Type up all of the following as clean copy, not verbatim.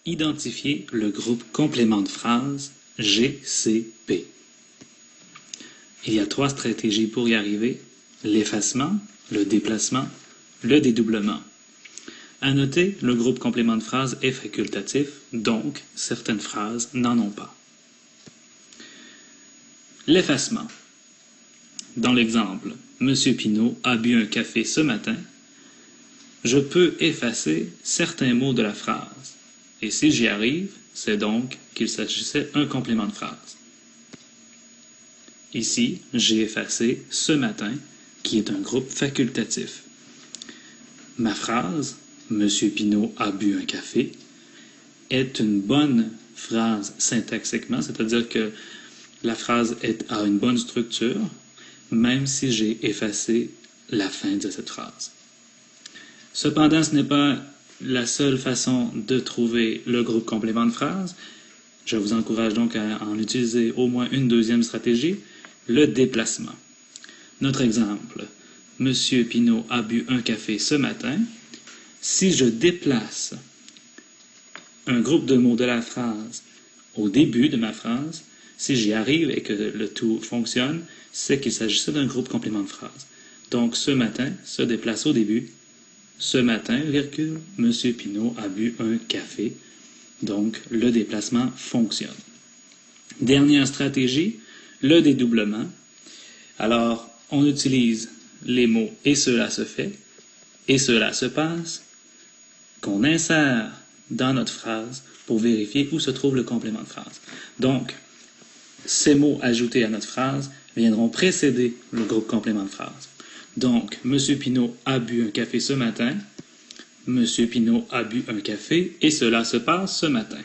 Identifier le groupe complément de phrase GCP. Il y a 3 stratégies pour y arriver: l'effacement, le déplacement, le dédoublement. À noter, le groupe complément de phrase est facultatif, donc certaines phrases n'en ont pas. L'effacement. Dans l'exemple, M. Pinault a bu un café ce matin, je peux effacer certains mots de la phrase. Et si j'y arrive, c'est donc qu'il s'agissait d'un complément de phrase. Ici, j'ai effacé « ce matin » qui est un groupe facultatif. Ma phrase « M. Pinault a bu un café » est une bonne phrase syntaxiquement, c'est-à-dire que la phrase a une bonne structure, même si j'ai effacé la fin de cette phrase. Cependant, ce n'est pas la seule façon de trouver le groupe complément de phrase. Je vous encourage donc à en utiliser au moins une deuxième stratégie, le déplacement. Notre exemple, M. Pinault a bu un café ce matin. Si je déplace un groupe de mots de la phrase au début de ma phrase, si j'y arrive et que le tout fonctionne, c'est qu'il s'agissait d'un groupe complément de phrase. Donc, ce matin se déplace au début. Ce matin, virgule, M. Pinault a bu un café. Donc, le déplacement fonctionne. Dernière stratégie, le dédoublement. Alors, on utilise les mots « et cela se fait » et « cela se passe » qu'on insère dans notre phrase pour vérifier où se trouve le complément de phrase. Donc, ces mots ajoutés à notre phrase viendront précéder le groupe complément de phrase. Donc, M. Pinault a bu un café ce matin, M. Pinault a bu un café et cela se passe ce matin.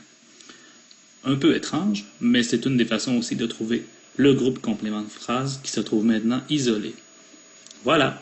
Un peu étrange, mais c'est une des façons aussi de trouver le groupe complément de phrase qui se trouve maintenant isolé. Voilà.